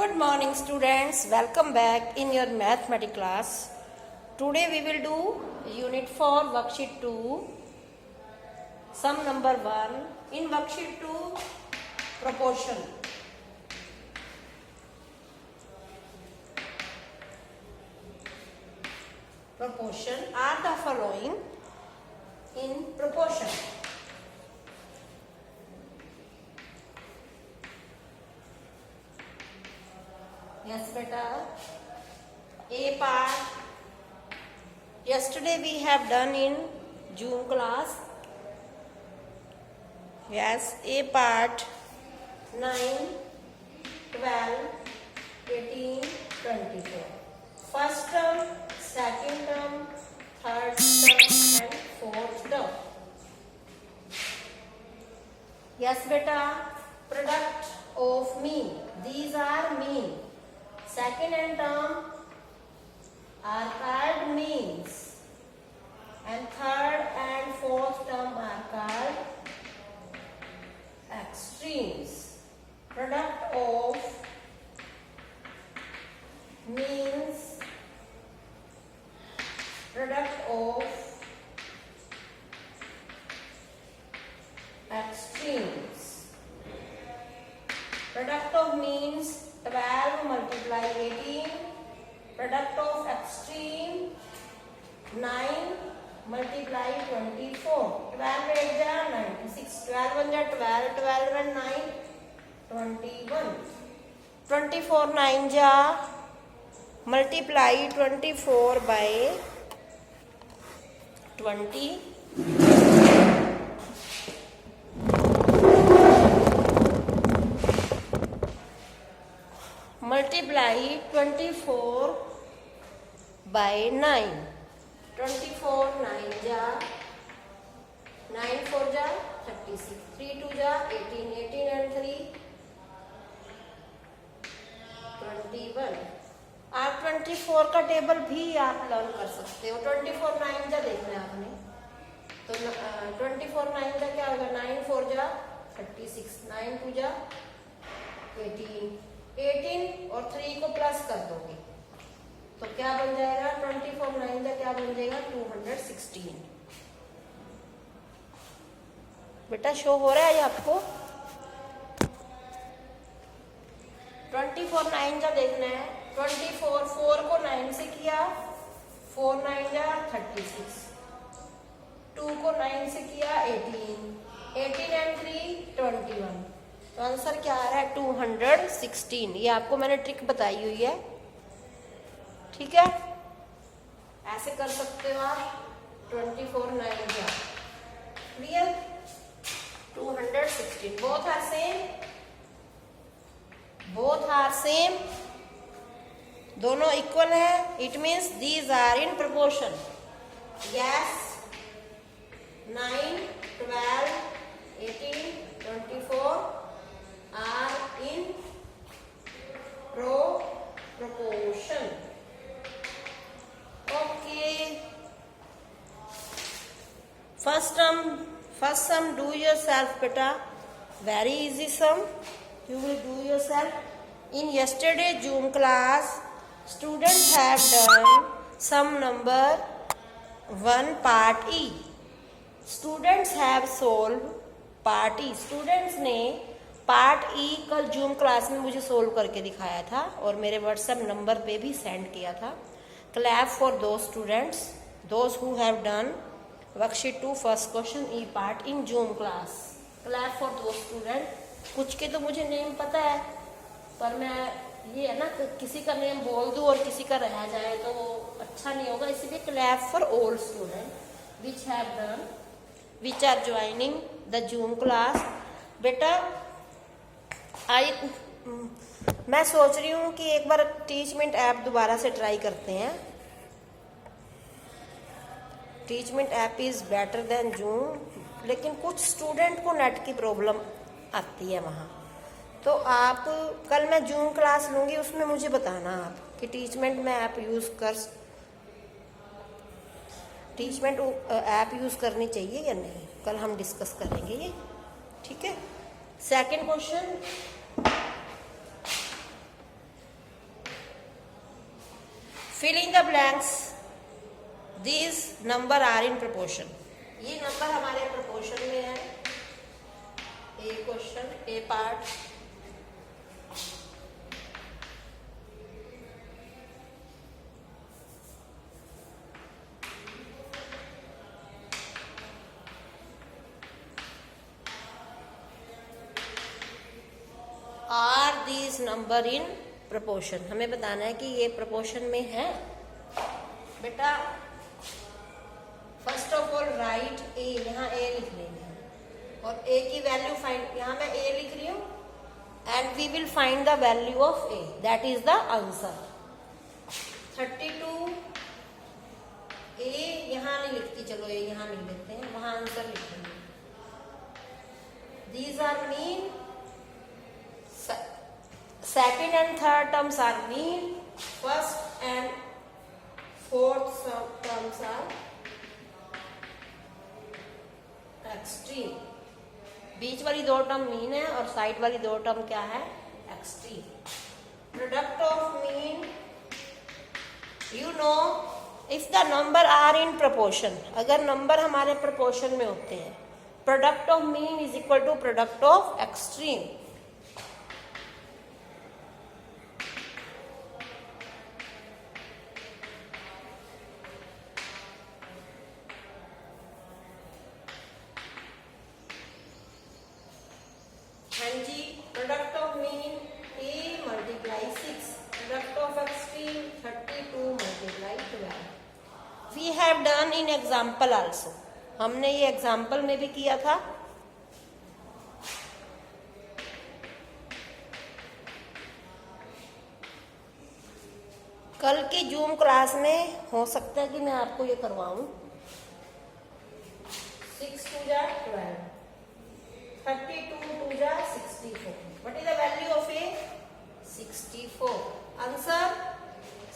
Good morning students, welcome back in your mathematics class. Today we will do unit 4 worksheet 2, sum number 1. In worksheet 2, proportion. Proportion are the following in proportion. Yes, beta. A part. Yesterday we have done in June class. Yes, A part 9, 12, 18, 24. First term, second term, third term and fourth term. Yes, beta. Product of mean. These are mean. Second and term are called means, and third and fourth term are called extremes. Product of means, product of extremes. Product of means 12 multiply 18. Product of extreme 9 multiply 24. 12 8 ja 96. 12 1 ja 12. 12 and 9 21. 24 9 ja multiply 24 by 20. Multiply 24 by 9. 24 9 ja 9 4 ja 36. 3 2 ja 18. 18 and 3 21. आप 24 का table भी आप learn कर सकते हो. 24 9 जा देखना है आपने, तो 24 9 जा क्या होगा? 9 4 जा 36. 9 2 जा 18. 18 और 3 को प्लस कर दोगे तो क्या बन जाएगा? 24 9 का क्या बन जाएगा? 216. बेटा शो हो रहा है ये आपको? 24 9 का देखना है. 24 4 को 9 से किया, 4 9 जा 36. 2 को 9 से किया 18. 18 and 3 21. तो आंसर क्या आ रहा है? 216. ये आपको मैंने ट्रिक बताई हुई है, ठीक है? ऐसे कर सकते हो आप. 24 9 जा clear. 216. Both are same, both are same, दोनों इक्वल है. It means these are in proportion. Yes, 9 12 18 24 are in proportion. Okay. First sum do yourself, beta. Very easy sum. You will do yourself. In yesterday June class, students have done sum number 1 part E. Students have solved part E. Students ने part ई कल zoom class में मुझे solve करके दिखाया था और मेरे WhatsApp number पे भी सेंड किया था. क्लैप फॉर दो students those who have done worksheet 2 first question E part in zoom class. Clap for दो स्टूडेंट. कुछ के तो मुझे नेम पता है, पर मैं ये है ना किसी का नेम बोल दूं और किसी का रह जाए तो अच्छा नहीं होगा, इसलिए clap for all student which have done which are joining the Zoom class. बेटा मैं सोच रही हूँ कि एक बार टीचमेंट ऐप दोबारा से ट्राई करते हैं. Teachmint app is better than zoom, लेकिन कुछ स्टूडेंट को नेट की प्रॉब्लम आती है वहाँ. तो आप कल मैं जूम क्लास लूँगी, उसमें मुझे बताना आप कि टीचमेंट में ऐप यूज़ करनी चाहिए या नहीं. कल हम डिस्कस करेंगे ये, ठीक है? Second question, the blanks. These number are in proportion. ये नंबर हमारे proportion में है. A question, A part. Are these number in proportion? हमें बताना है कि ये proportion में है. बेटा फर्स्ट ऑफ ऑल राइट ए, यहाँ ए लिख लेंगे और ए की वैल्यू फाइंड, यहाँ मैं ए लिख रही हूँ and we will find the value of a, that is the answer. 32 a यहाँ नहीं लिखती, चलो ए यहाँ लिख लेते हैं, वहां आंसर लिखेंगे. These are mean. Second and third terms are mean. First and fourth terms are extreme. बीच वाली दो टर्म मीन है और साइड वाली दो टर्म क्या है? Extreme. Product of mean, you know if the number are in proportion, अगर नंबर हमारे प्रोपोर्शन में होते हैं, product of mean is equal to product of extreme. हाँ जी, product of mean a multiply 6, product of extreme 32 multiply 12. We have done in example also. हमने ये एग्जाम्पल में भी किया था. कल की जूम क्लास में हो सकता है कि मैं आपको ये करवाऊं. 6 2 जा 12, 32 2 जा 64. What is the value of a? 64. Answer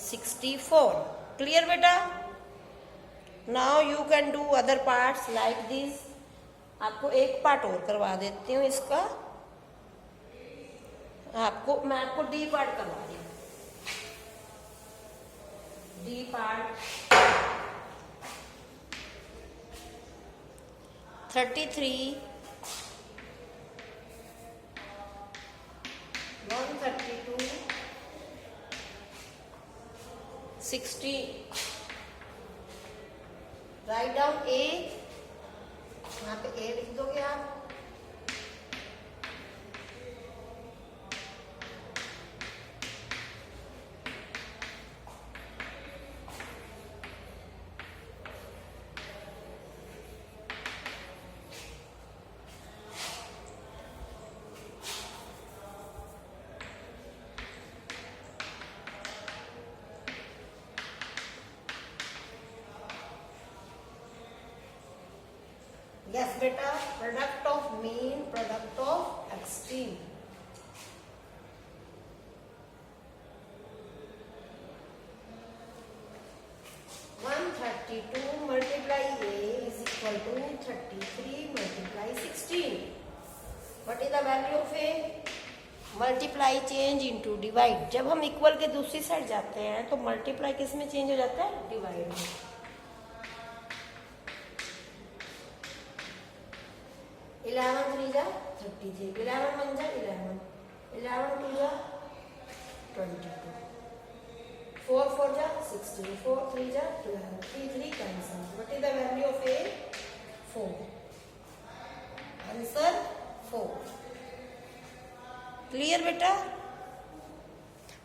64. Clear beta? Now you can do other parts like this. आपको एक पार्ट और करवा देती हूँ इसका. मैं आपको डी पार्ट करवा रही हूँ. D part 33 132 60. राइट डाउन ए, यहाँ पे ए लिख दोगे आप. Yes beta, product of mean, product of extreme. One 32 multiply a is equal to 33 multiply 16. What is the value of a? Multiply change into divide. जब हम इक्वल के दूसरी साइड जाते हैं तो मल्टीप्लाई किस में चेंज हो जाता है? डिवाइड में. 11 3 जा 33, 11 1 जा 11, 11 2 जा 22, 4 4 जा 16, 4 3 जा 12, 3 3 cancel. What is the value of a? 4. Answer 4. Clear beta?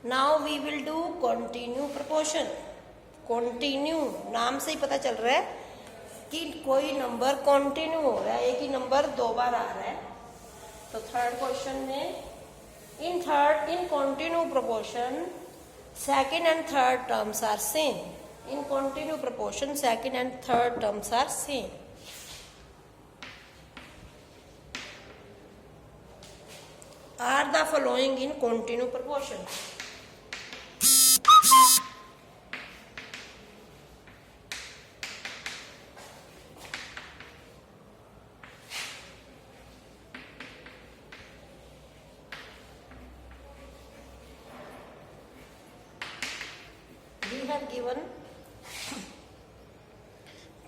Now we will do continue proportion. Continue नाम से ही पता चल रहा है कि कोई नंबर कंटिन्यू हो रहा है, एक ही नंबर दो बार आ रहा है. तो थर्ड क्वेश्चन में in continue proportion second and third terms are same. In continue proportion second and third terms are same. Are the following in continue proportion. We have given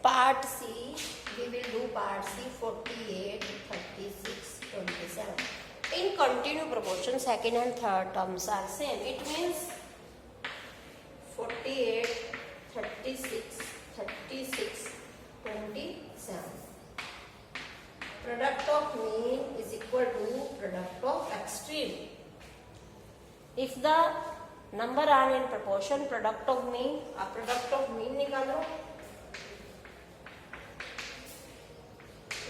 Part C, we will do part C 48, 36, 27. In continuous proportion, second and third terms are same. It means 48, 36, 36, 27. Product of mean is equal to product of extreme. If the number are in proportion, product of mean निकालो.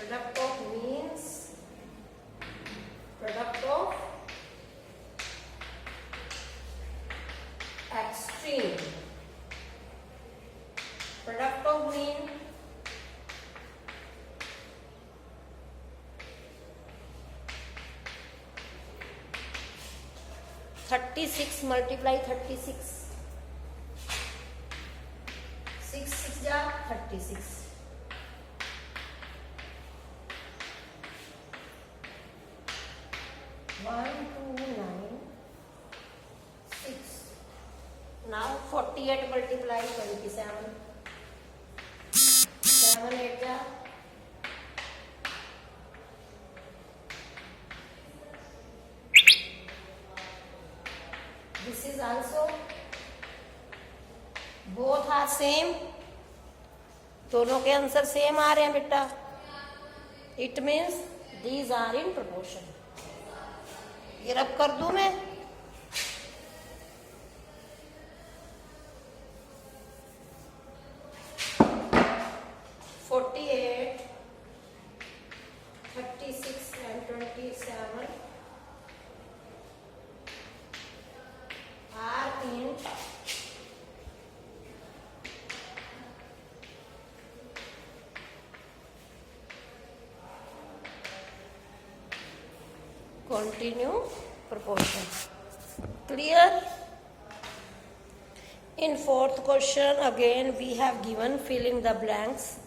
Product of means, product of extreme. Product of mean, (36) multiply 36. 6 6 जा 36. 1 2 9 6. Now 48 multiply 27. 7 8 जा. This is also both are same. दोनों के answer same आ रहे हैं बेटा. It means these are in proportion. ये रब कर दूं मैं. (48), 36 and 27 are in continuous proportion. Clear? In fourth question again we have given fill in the blanks.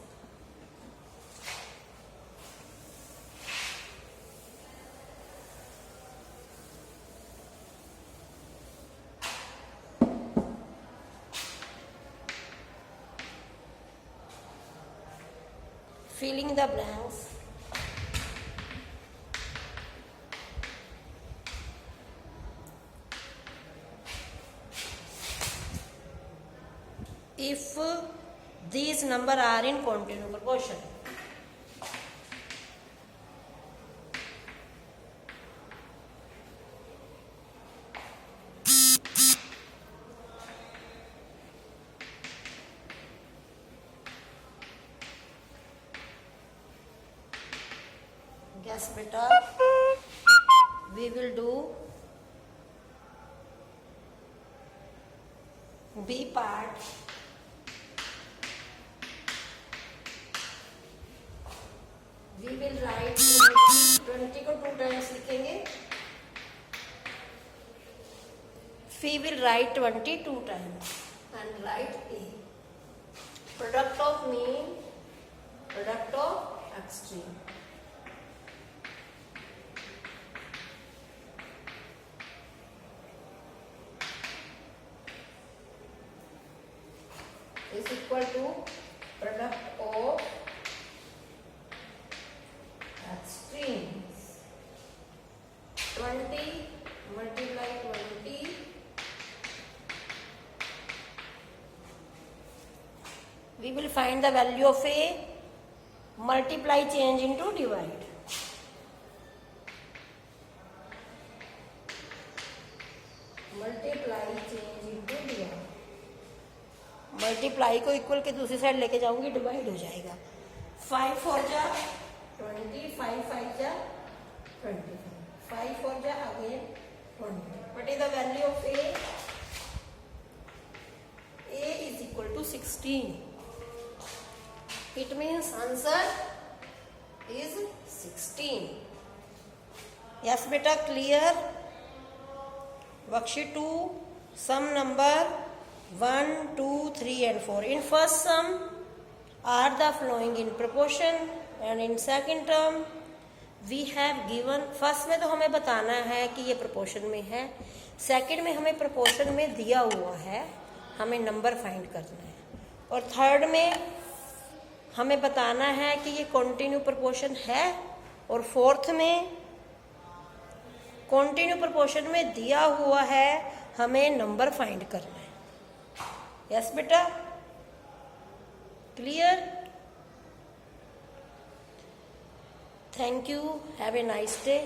Filling the blanks. If these number are in continuous proportion. Yes beta, we will do B part. We will write 20 को 2 times लिखेंगे. We will write 20 2 times and write A. Product of mean, product of extreme. Is equal to product of extremes. 20 multiply 20. We will find the value of A. Multiply change into divide. Multiply change into divide. Multiply को equal के दूसरी side लेके जाऊंगी, divide हो जाएगा. 5 4 जा 20, 5 5 जा 25, 5 4 जा again 20. What is the value of A? A is equal to 16. It means answer is 16. Yes beta, clear? Worksheet 2, sum number 1, 2, 3 and 4. In first sum are the following in proportion and in second term we have given. First में तो हमें बताना है कि ये proportion में है. Second में हमें प्रोपोर्शन में दिया हुआ है, हमें नंबर फाइंड करना है. और थर्ड में हमें बताना है कि ये कॉन्टिन्यू प्रपोर्शन है, और फोर्थ में कॉन्टिन्यू प्रपोर्शन में दिया हुआ है, हमें नंबर फाइंड करना है। यस बेटा, clear? Thank you, have a nice day.